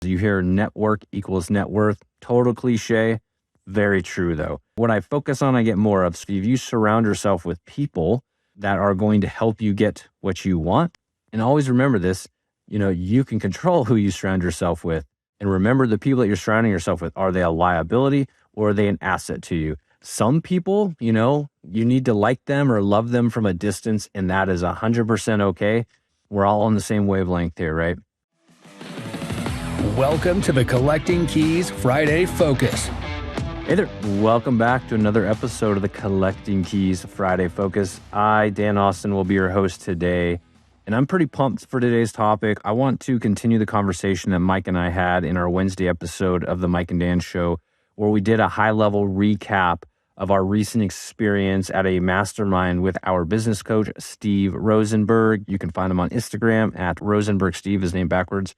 You hear network equals net worth. Total cliche. Very true, though. What I focus on, I get more of. So if you surround yourself with people that are going to help you get what you want, and always remember this, you can control who you surround yourself with. And remember, the people that you're surrounding yourself with, are they a liability or are they an asset to you? Some people, you need to like them or love them from a distance, and that is 100% okay. We're all on the same wavelength here, right? Welcome to the Collecting Keys Friday Focus. Hey there. Welcome back to another episode of the Collecting Keys Friday Focus. I, Dan Austin, will be your host today, and I'm pretty pumped for today's topic. I want to continue the conversation that Mike and I had in our Wednesday episode of the Mike and Dan Show, where we did a high-level recap of our recent experience at a mastermind with our business coach, Steve Rosenberg. You can find him on Instagram at Rosenberg Steve, his name backwards.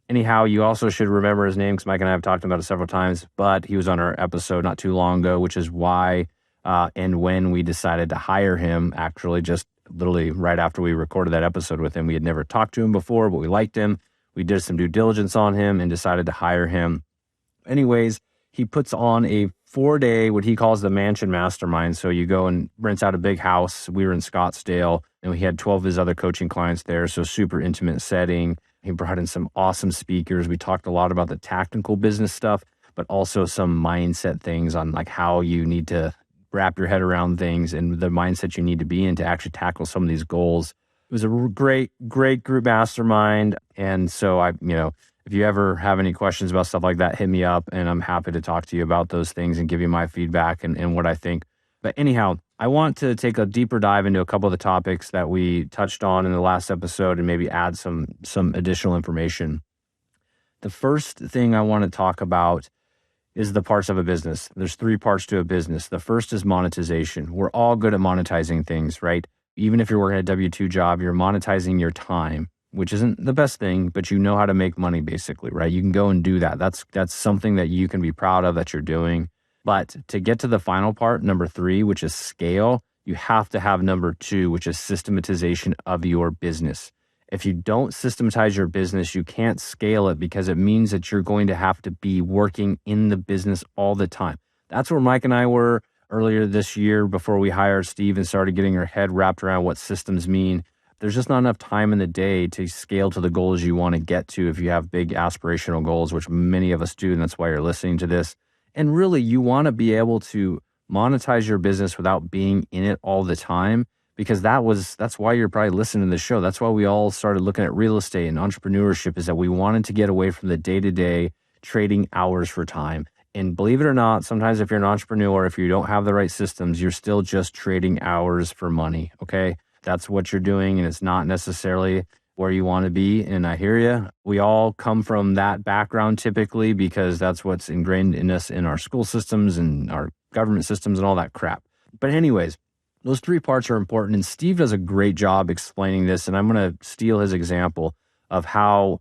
Anyhow, you also should remember his name because Mike and I have talked about it several times, but he was on our episode not too long ago, which is why and when we decided to hire him, actually just literally right after we recorded that episode with him. We had never talked to him before, but we liked him. We did some due diligence on him and decided to hire him. Anyways, he puts on a 4-day, what he calls the Mansion Mastermind. So you go and rents out a big house. We were in Scottsdale, and we had 12 of his other coaching clients there. So super intimate setting. He brought in some awesome speakers. We talked a lot about the tactical business stuff, but also some mindset things on like how you need to wrap your head around things and the mindset you need to be in to actually tackle some of these goals. It was a great group mastermind. And so if you ever have any questions about stuff like that, hit me up and I'm happy to talk to you about those things and give you my feedback and what I think. But anyhow, I want to take a deeper dive into a couple of the topics that we touched on in the last episode and maybe add some additional information. The first thing I want to talk about is the parts of a business. There's 3 parts to a business. The first is monetization. We're all good at monetizing things, right? Even if you're working a W-2 job, you're monetizing your time, which isn't the best thing, but you know how to make money basically, right? You can go and do that. That's something that you can be proud of that you're doing. But to get to the final part, number 3, which is scale, you have to have number 2, which is systematization of your business. If you don't systematize your business, you can't scale it because it means that you're going to have to be working in the business all the time. That's where Mike and I were earlier this year before we hired Steve and started getting our head wrapped around what systems mean. There's just not enough time in the day to scale to the goals you want to get to if you have big aspirational goals, which many of us do, and that's why you're listening to this. And really, you want to be able to monetize your business without being in it all the time, because that's why you're probably listening to the show. That's why we all started looking at real estate and entrepreneurship, is that we wanted to get away from the day-to-day trading hours for time. And believe it or not, sometimes if you're an entrepreneur, if you don't have the right systems, you're still just trading hours for money, okay? That's what you're doing, and it's not necessarily where you want to be. And I hear you. We all come from that background typically because that's what's ingrained in us in our school systems and our government systems and all that crap. But anyways, those 3 parts are important. And Steve does a great job explaining this. And I'm going to steal his example of how,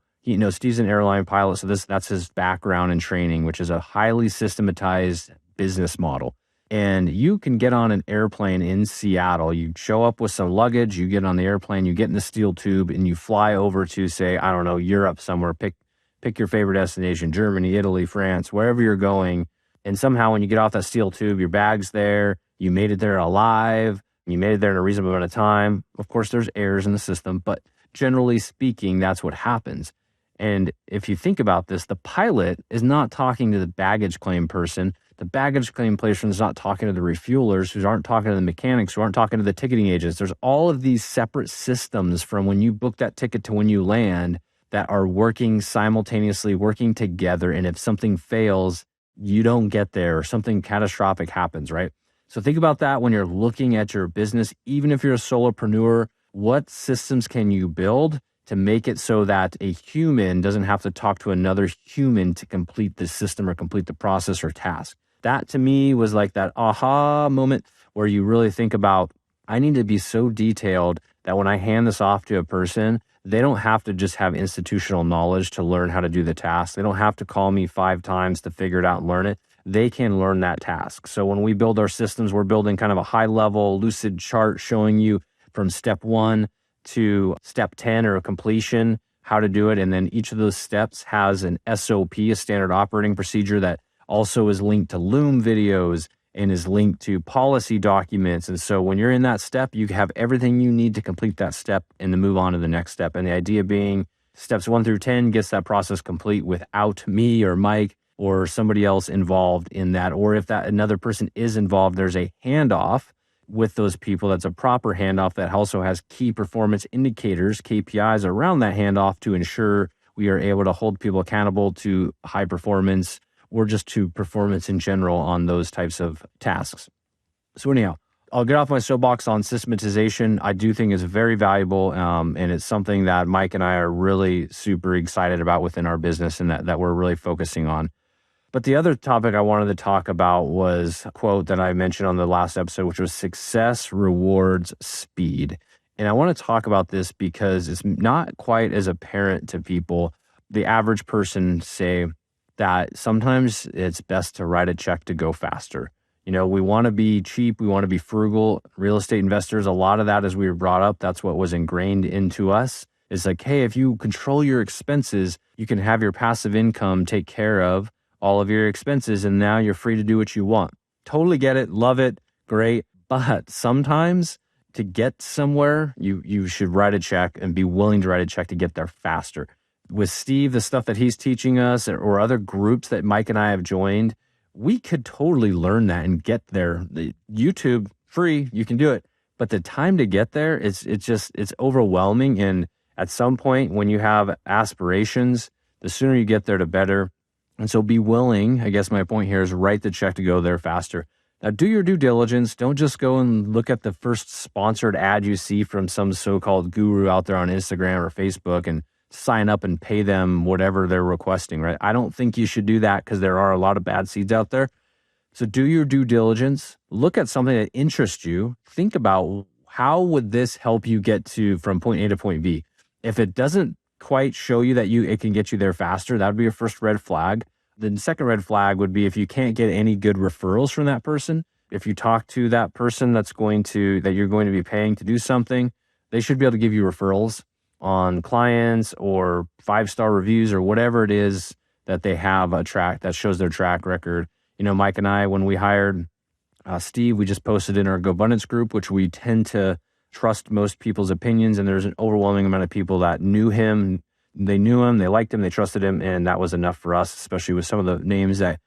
Steve's an airline pilot. So that's his background and training, which is a highly systematized business model. And you can get on an airplane in Seattle. You show up with some luggage, you get on the airplane, you get in the steel tube, and you fly over to, say, I don't know, Europe somewhere. Pick your favorite destination, Germany, Italy, France, wherever you're going. And somehow when you get off that steel tube, your bag's there, you made it there alive, you made it there in a reasonable amount of time. Of course, there's errors in the system, but generally speaking, that's what happens. And if you think about this, the pilot is not talking to the baggage claim person. The baggage claim person is not talking to the refuelers, who aren't talking to the mechanics, who aren't talking to the ticketing agents. There's all of these separate systems from when you book that ticket to when you land that are working simultaneously, working together. And if something fails, you don't get there or something catastrophic happens, right? So think about that when you're looking at your business. Even if you're a solopreneur, what systems can you build to make it so that a human doesn't have to talk to another human to complete the system or complete the process or task? That to me was like that aha moment where you really think about, I need to be so detailed that when I hand this off to a person, they don't have to just have institutional knowledge to learn how to do the task. They don't have to call me 5 times to figure it out and learn it. They can learn that task. So when we build our systems, we're building kind of a high level lucid chart showing you from step 1 to step 10 or completion how to do it. And then each of those steps has an SOP, a standard operating procedure, that also is linked to Loom videos and is linked to policy documents. And so when you're in that step, you have everything you need to complete that step and to move on to the next step. And the idea being steps 1 through 10 gets that process complete without me or Mike or somebody else involved in that. Or if that another person is involved, there's a handoff with those people. That's a proper handoff that also has key performance indicators, KPIs around that handoff to ensure we are able to hold people accountable to high performance or just to performance in general on those types of tasks. So anyhow, I'll get off my soapbox on systematization. I do think it's very valuable, and it's something that Mike and I are really super excited about within our business and that we're really focusing on. But the other topic I wanted to talk about was a quote that I mentioned on the last episode, which was success rewards speed. And I want to talk about this because it's not quite as apparent to people. The average person say that sometimes it's best to write a check to go faster. You know, we want to be cheap. We want to be frugal. Real estate investors, a lot of that as we were brought up, that's what was ingrained into us. It's like, hey, if you control your expenses, you can have your passive income take care of all of your expenses, and now you're free to do what you want. Totally get it. Love it. Great. But sometimes to get somewhere, you should write a check and be willing to write a check to get there faster. With Steve, the stuff that he's teaching us or other groups that Mike and I have joined, we could totally learn that and get there. The YouTube, free, you can do it. But the time to get there, it's overwhelming. And at some point when you have aspirations, the sooner you get there, the better. And so be willing, I guess my point here is write the check to go there faster. Now do your due diligence. Don't just go and look at the first sponsored ad you see from some so-called guru out there on Instagram or Facebook and sign up and pay them whatever they're requesting, right? I don't think you should do that because there are a lot of bad seeds out there. So do your due diligence. Look at something that interests you. Think about how would this help you get from point A to point B. If it doesn't quite show you that it can get you there faster, that would be your first red flag. The second red flag would be if you can't get any good referrals from that person. If you talk to that person that you're going to be paying to do something, they should be able to give you referrals on clients or 5-star reviews or whatever it is that they have a track that shows their track record. You know, Mike and I, when we hired Steve, we just posted in our GoBundance group, which we tend to trust most people's opinions. And there's an overwhelming amount of people that knew him. They knew him, they liked him, they trusted him. And that was enough for us, especially with some of the names that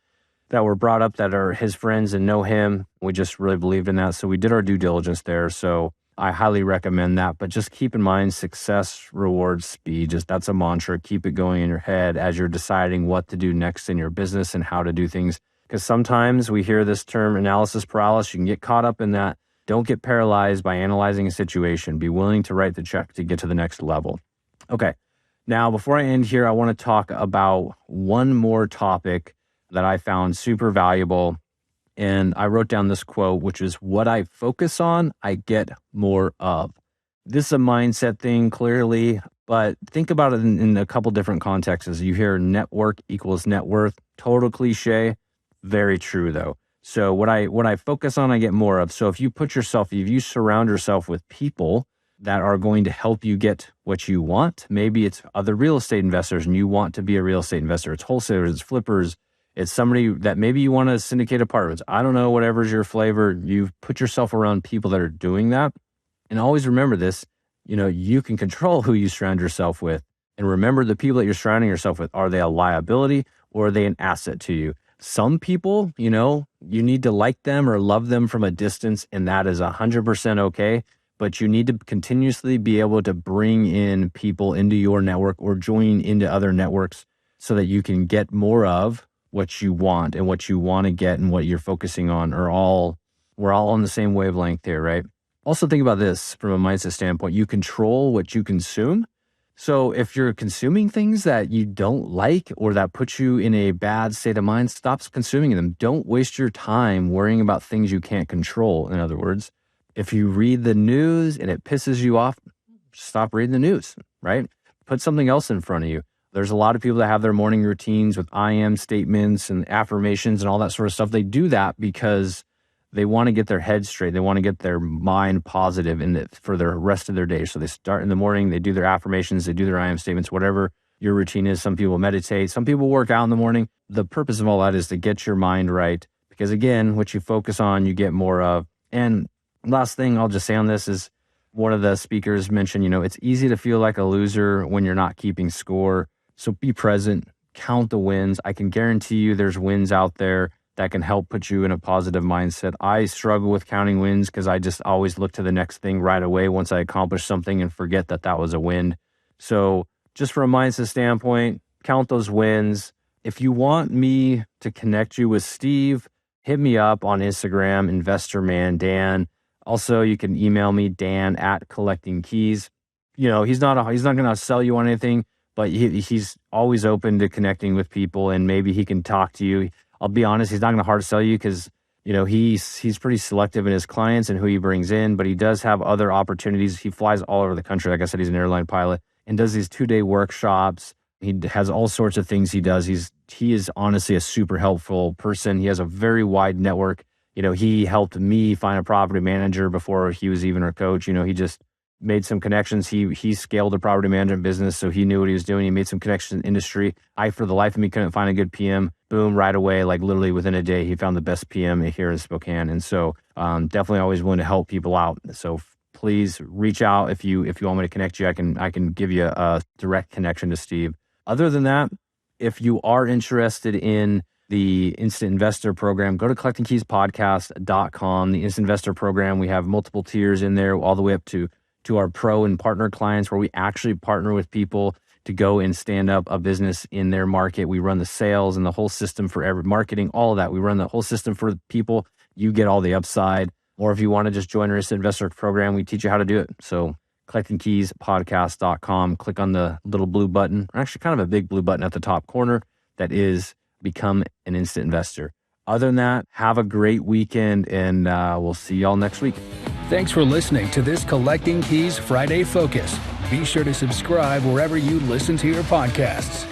were brought up that are his friends and know him. We just really believed in that. So we did our due diligence there. So I highly recommend that, but just keep in mind success rewards speed. That's a mantra. Keep it going in your head as you're deciding what to do next in your business and how to do things. Because sometimes we hear this term analysis paralysis. You can get caught up in that. Don't get paralyzed by analyzing a situation. Be willing to write the check to get to the next level. Okay. Now, before I end here, I want to talk about one more topic that I found super valuable. And I wrote down this quote, which is, what I focus on, I get more of. This is a mindset thing, clearly, but think about it in a couple different contexts. You hear network equals net worth, total cliche, very true though. So what I focus on, I get more of. So if you surround yourself with people that are going to help you get what you want, maybe it's other real estate investors and you want to be a real estate investor, it's wholesalers, it's flippers, it's somebody that maybe you want to syndicate apartments. I don't know, whatever's your flavor. You put yourself around people that are doing that. And always remember this, you can control who you surround yourself with. And remember, the people that you're surrounding yourself with, are they a liability or are they an asset to you? Some people, you need to like them or love them from a distance, and that is 100% okay. But you need to continuously be able to bring in people into your network or join into other networks so that you can get more of what you want, and what you want to get and what you're focusing on we're all on the same wavelength here, right? Also think about this from a mindset standpoint. You control what you consume. So if you're consuming things that you don't like or that put you in a bad state of mind, stop consuming them. Don't waste your time worrying about things you can't control. In other words, if you read the news and it pisses you off, stop reading the news, right? Put something else in front of you. There's a lot of people that have their morning routines with I am statements and affirmations and all that sort of stuff. They do that because they want to get their head straight. They want to get their mind positive for the rest of their day. So they start in the morning, they do their affirmations, they do their I am statements, whatever your routine is. Some people meditate, some people work out in the morning. The purpose of all that is to get your mind right. Because again, what you focus on, you get more of. And last thing I'll just say on this is one of the speakers mentioned, it's easy to feel like a loser when you're not keeping score. So be present, count the wins. I can guarantee you there's wins out there that can help put you in a positive mindset. I struggle with counting wins because I just always look to the next thing right away once I accomplish something and forget that was a win. So just from a mindset standpoint, count those wins. If you want me to connect you with Steve, hit me up on Instagram, InvestorManDan. Also, you can email me, Dan@collectingkeys. He's not going to sell you on anything, but he's always open to connecting with people, and maybe he can talk to you. I'll be honest, he's not going to hard sell you because, he's pretty selective in his clients and who he brings in, but he does have other opportunities. He flies all over the country. Like I said, he's an airline pilot and does these 2-day workshops. He has all sorts of things he does. He is honestly a super helpful person. He has a very wide network. He helped me find a property manager before he was even our coach. He just made some connections. He scaled a property management business, so he knew what he was doing. He made some connections in the industry. I, for the life of me, couldn't find a good PM. Boom, right away, like literally within a day, he found the best PM here in Spokane. And so definitely always willing to help people out. So please reach out if you want me to connect you. I can give you a direct connection to Steve. Other than that, if you are interested in the Instant Investor Program, go to collectingkeyspodcast.com. The Instant Investor Program, we have multiple tiers in there, all the way up to our pro and partner clients, where we actually partner with people to go and stand up a business in their market. We run the sales and the whole system for every marketing, all of that. We run the whole system for people. You get all the upside. Or if you want to just join our Instant Investor Program, we teach you how to do it. So collectingkeyspodcast.com, click on the little blue button, or actually kind of a big blue button at the top corner that is Become an Instant Investor. Other than that, have a great weekend, and we'll see y'all next week. Thanks for listening to this Collecting Keys Friday Focus. Be sure to subscribe wherever you listen to your podcasts.